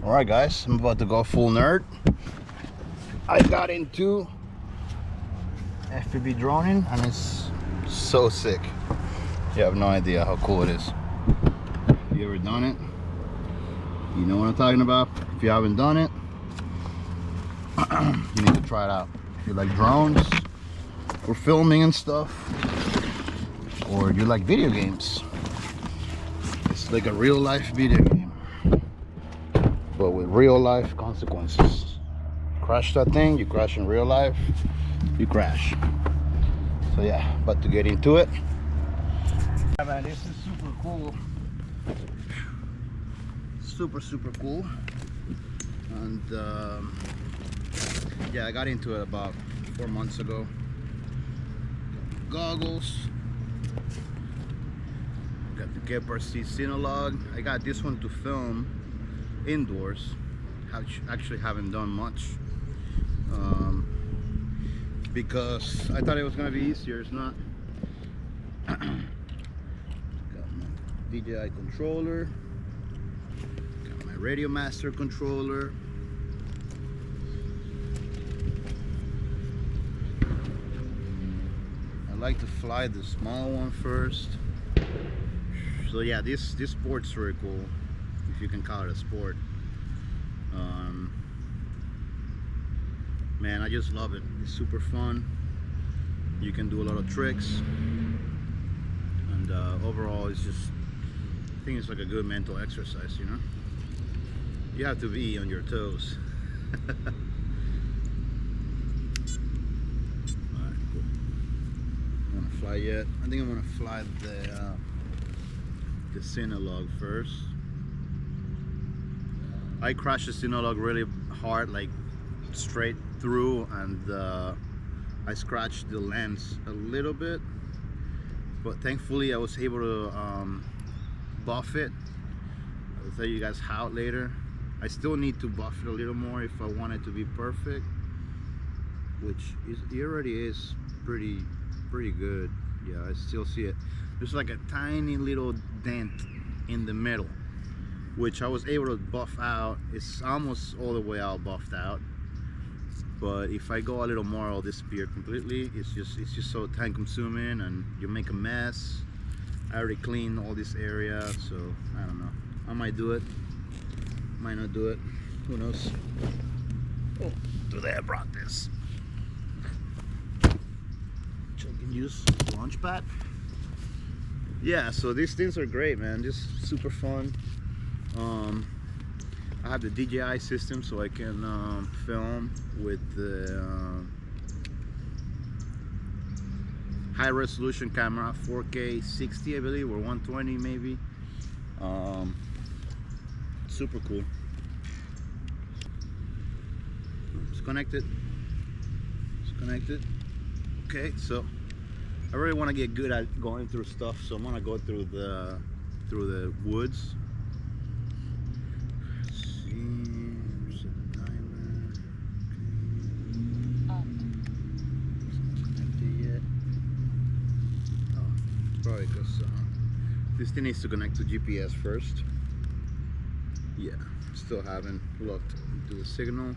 Alright guys, I'm about to go full nerd. I got into FPV droning and it's so sick. You have no idea how cool it is. If you ever done it, you know what I'm talking about. If you haven't done it, you need to try it out. If you like drones or filming and stuff, or you like video games, it's like a real life video game, but with real life consequences. Crash that thing, you crash in real life, you crash. So yeah, about to get into it. Yeah man, this is super cool. Super cool. And yeah, I got into it about 4 months ago. Goggles, got the Geparcy Cinolog. I got this one to film indoors. Actually haven't done much because I thought it was gonna be easier. It's not. Got my DJI controller, got my Radio Master controller. I like to fly the small one first. So yeah, this sport's very cool, if you can call it a sport. Man, I just love it. It's super fun. You can do a lot of tricks, and overall, it's just, I think it's like a good mental exercise. You know, you have to be on your toes. Alright, cool. I'm gonna fly yet. I think I'm gonna fly the Cinolog first. I crashed the Cinolog really hard, like straight through, and I scratched the lens a little bit, but thankfully I was able to buff it. I'll tell you guys how later. I still need to buff it a little more if I want it to be perfect, which it already is pretty good. Yeah, I still see it. There's like a tiny little dent in the middle, which I was able to buff out. It's almost all the way out buffed out, but if I go a little more, it'll disappear completely. It's just so time consuming and you make a mess. I already cleaned all this area, so I don't know. I might do it, might not do it, who knows. Oh, today I brought this. So I can use launch pad. Yeah, so these things are great, man. Just super fun. I have the DJI system, so I can film with the high resolution camera, 4K 60 I believe, or 120 maybe. Super cool. It's connected. It's connected. Okay, so I really want to get good at going through stuff, so I'm gonna go through the woods. Let's see, set the timer. Okay. It's not connected yet. Oh, probably because this thing needs to connect to GPS first. Yeah, still haven't looked into the signal.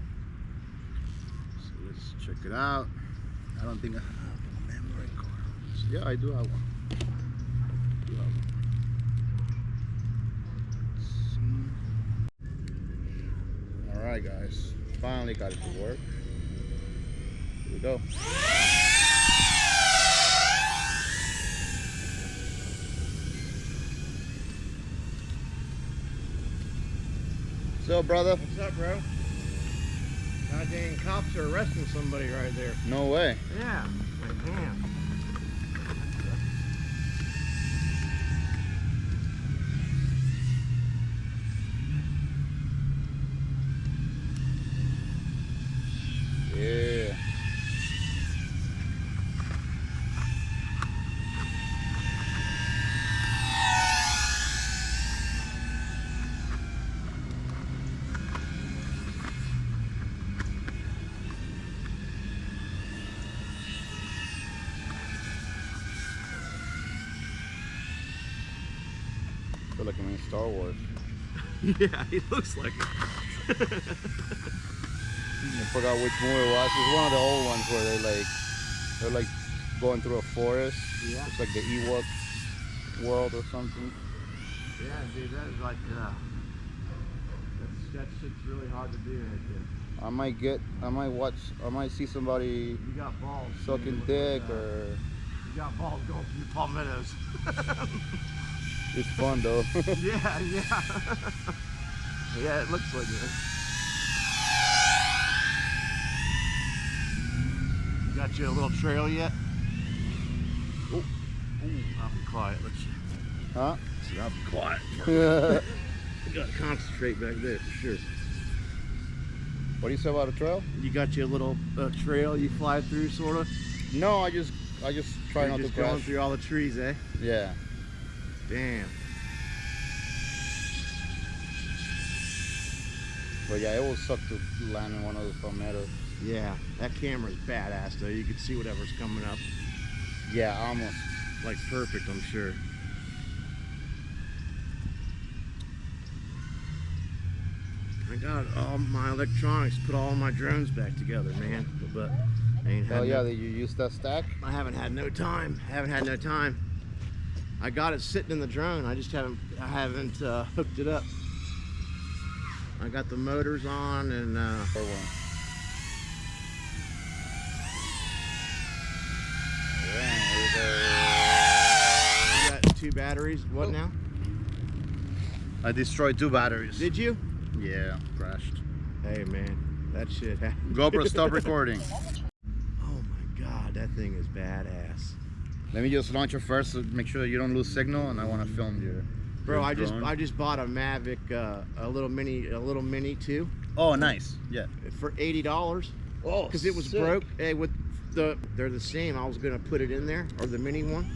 So let's check it out. I don't think I have a memory card. Yeah, I do have one. Alright guys, finally got it to work. Here we go. What's up, brother? What's up, bro? Goddamn cops are arresting somebody right there. No way. Yeah. Damn. Yeah. feel like I'm in Star Wars. Yeah, he looks like it. I forgot which movie it was. It's one of the old ones where they're like going through a forest. Yeah. It's like the Ewok world or something. Yeah, dude, that is like, that shit's really hard to do right there. I might see somebody You got balls. sucking dick or... You got balls going through the palmettos. It's fun though. Yeah, yeah. Yeah, it looks like it. You got you a little trail yet? Oh, I'll be quiet. Let's see. Huh? I'll be quiet. Yeah. You gotta concentrate back there for sure. What do you say about a trail? You got you a little trail you fly through, sort of? No, I just try not to just crash. going through all the trees, eh? Yeah. Damn. But yeah, it will suck to land in one of those palmettos. Yeah, that camera's badass though. You can see whatever's coming up. Yeah, almost. Like perfect, I'm sure. I got all my electronics, put all my drones back together, man. But I ain't had Hell yeah, did you use that stack? I haven't had no time. I got it sitting in the drone. I just haven't hooked it up. I got the motors on and For one. you got 2 batteries. What now? I destroyed 2 batteries. Did you? Yeah, crashed. Hey man, that shit happened. GoPro, stop recording. Oh my god, that thing is badass. Let me just launch it first to make sure you don't lose signal, and I want to film you. Bro, I just bought a Mavic, a little mini too. Oh, nice. Yeah. For $80. Oh, because it was sick. broke. Hey, they're the same. I was gonna put it in there, or the mini one,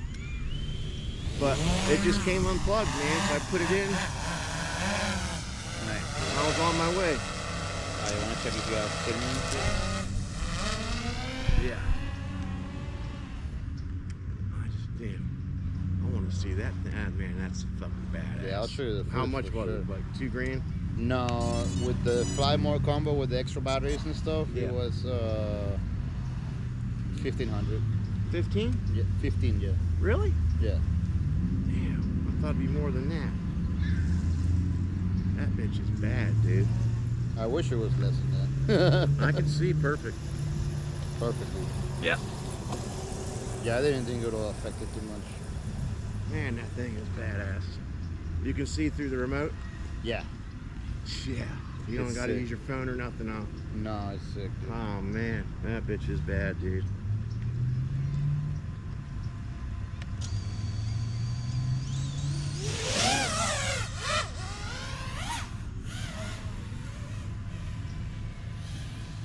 but it just came unplugged, man. So I put it in. Nice. And I was on my way. You want to check if you have signal? Yeah. Damn. I want to see that. Man, that's fucking badass. Yeah, I'll show you the How footage much for was sure. it? Like 2 grand? No, with the Fly More combo with the extra batteries and stuff, Yeah. it was 1,500. 15? Yeah, 15. Yeah. Really? Yeah. Damn. I thought it'd be more than that. That bitch is bad, dude. I wish it was less than that. I can see perfect. Perfectly. Yeah. Yeah, I didn't think it would affect it too much. Man, that thing is badass. You can see through the remote? Yeah. Yeah. You don't It's got to sick. use your phone or nothing, huh? No, it's sick, dude. Oh, man. That bitch is bad, dude.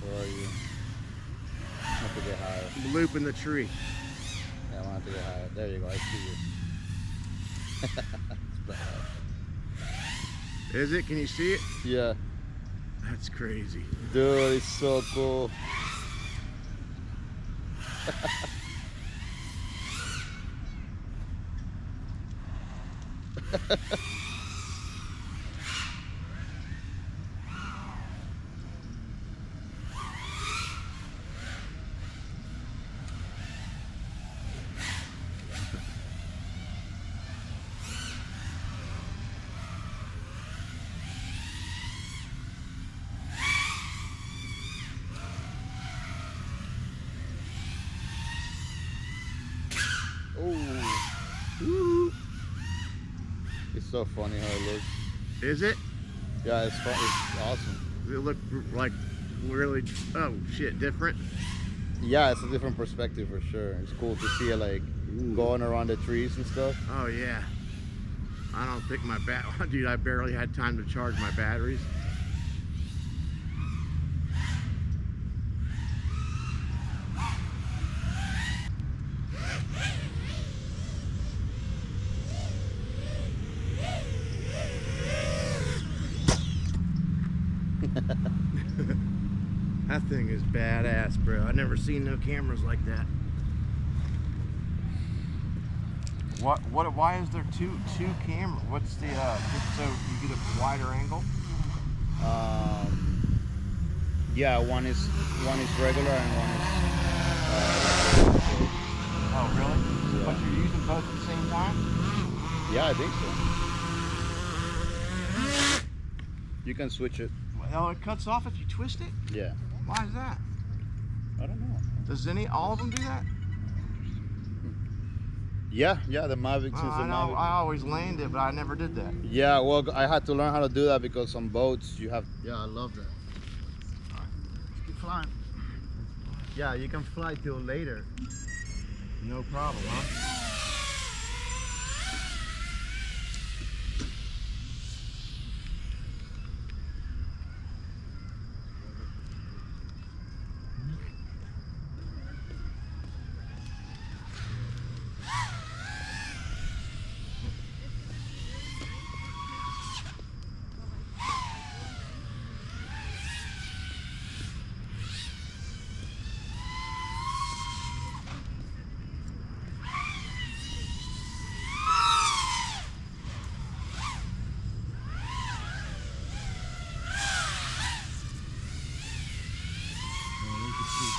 Where are you? I have to get higher. Loop in the tree. Yeah, I want to get higher. There you go. I see you. It's bad. Is it? Can you see it? Yeah. That's crazy. Dude, it's so cool. Ooh. It's so funny how it looks. Is it? Yeah, it's fun. It's awesome. Does it look like really, oh shit, different? Yeah, it's a different perspective for sure. It's cool to see it like going around the trees and stuff. Oh yeah. I don't think my dude, I barely had time to charge my batteries. That thing is badass, bro. I've never seen no cameras like that. Why is there two cameras? What's the, just so you get a wider angle? Yeah, one is regular and one is. Oh, really? Yeah. But you're using both at the same time? Yeah, I think so. You can switch it. Well, it cuts off if you twist it? Yeah. Why is that? I don't know. Does all of them do that? Yeah, the Mavic since the I know, Mavic. I always landed it, but I never did that. Yeah, well, I had to learn how to do that because on boats you have. Yeah, I love that. All right, let's keep flying. Yeah, you can fly till later. No problem, huh?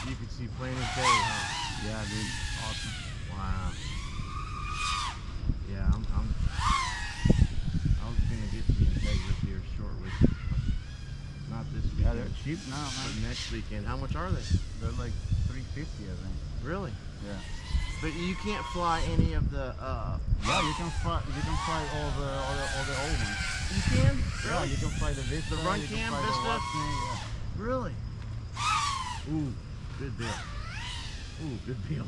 You could see plain as day, huh? Yeah, dude. Awesome. Wow. Yeah, I was gonna get the Integras here shortly. Not this weekend. Yeah, they're cheap now, But man. next weekend. How much are they? They're like $350, I think. Really? Yeah. But you can't fly any of the. Yeah, you can fly. You can fly all the old ones. You can? Yeah, Really? you can fly the Vista. The Run you can Cam fly the Vista? Watch Me, yeah. Really? Ooh, good deal. Ooh, good deal.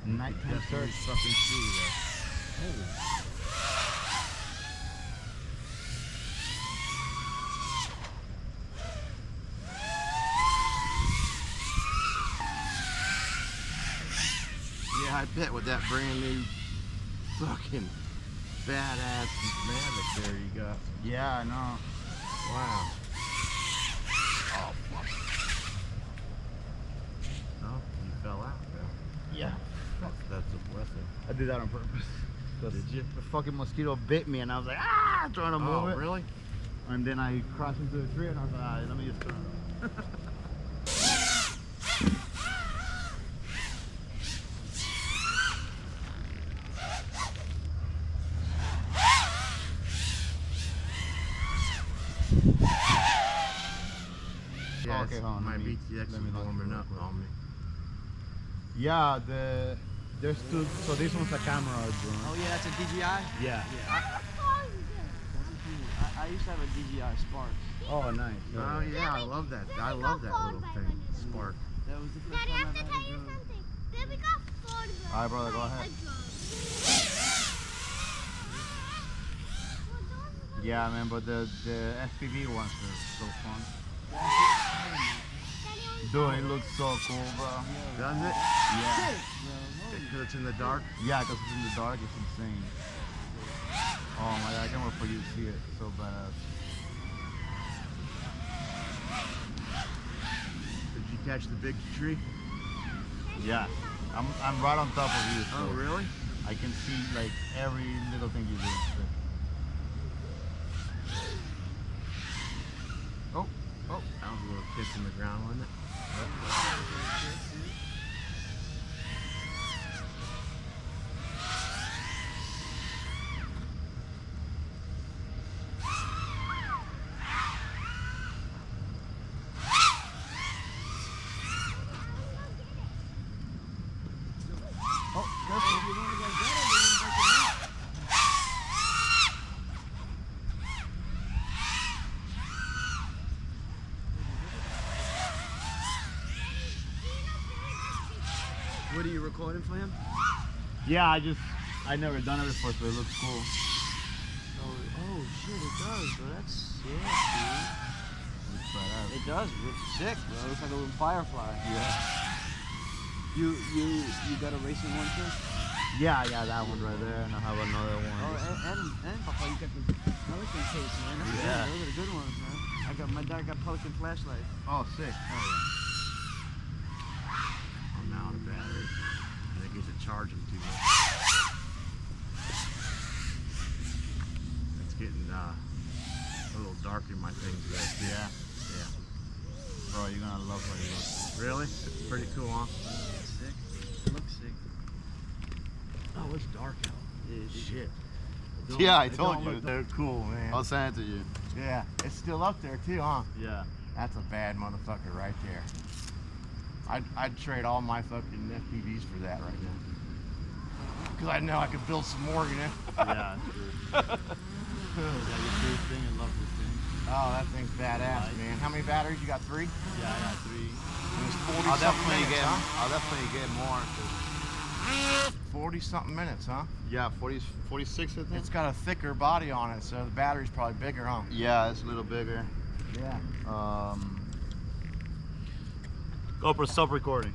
Nighttime Definitely search. fucking see that. Yeah, I bet with that brand new fucking badass Mavic there you got. Yeah, I know. Wow. Oh, fuck. Oh, you fell out, bro. Yeah. That's a blessing. I did that on purpose. Did you? The fucking mosquito bit me and I was like, ah, trying to move Oh, it. really? And then I crashed into the tree and I was like, ah, let me just turn it off. Yeah, Okay, hold on, my let me- BTX let is me look warming real up quick. on me. Yeah, there's two. So this one's a camera drone. Oh yeah, that's a DJI? Yeah. I used to have a DJI Spark. Oh, nice. Oh yeah, I love that. I love that little thing. Spark. That was the first Daddy, I time have I've to had tell a you drone. something. Baby got photographed. All right, brother, go ahead. Yeah, man, but the FPV ones are so fun. Dude, it looks so cool, bro. Does it? Yeah. Because it's in the dark. Yeah, because it's in the dark, it's insane. Oh my god, I can't wait for you to see it. It's so badass. Did you catch the big tree? Yeah. I'm right on top of you, so Oh really? I can see like every little thing you do. Oh, that was a little kiss in the ground, wasn't it? What are you recording for him? Yeah, I never done it before, so it looks cool. Oh shit, it does, bro. That's sick, dude. Looks badass. It does. It's sick, bro. It looks like a little firefly. Yeah. You got a racing one too? Yeah, that one right there, and I have another one. Oh, and Papa, you got the Pelican case, man. That's Yeah. good. Those are the good ones, man. My dad got Pelican flashlight. Oh, sick. I'm out of battery. I think it's a charging too much. That's getting a little darker in my things there. Yeah. Yeah. Bro, you're gonna love how it looks. Really? It's pretty cool, huh? Sick. It looks sick. Oh, it's dark out. Shit. Yeah, I It told don't you. look that cool, man. I'll send it to you. Yeah, it's still up there too, huh? Yeah. That's a bad motherfucker right there. I'd trade all my fucking FPVs for that right now. Cause I know I could build some more, you know? Yeah, it's true. Yeah, you do this thing. I love this thing. Oh, that thing's badass, Right. man. How many batteries? You got 3? Yeah, I got 3. And it's 40 I'll something definitely minutes, get. huh? I'll definitely get more. 40 something minutes, huh? Yeah, 46, I think. It's got a thicker body on it, so the battery's probably bigger, huh? Yeah, it's a little bigger. Yeah. GoPro, stop recording.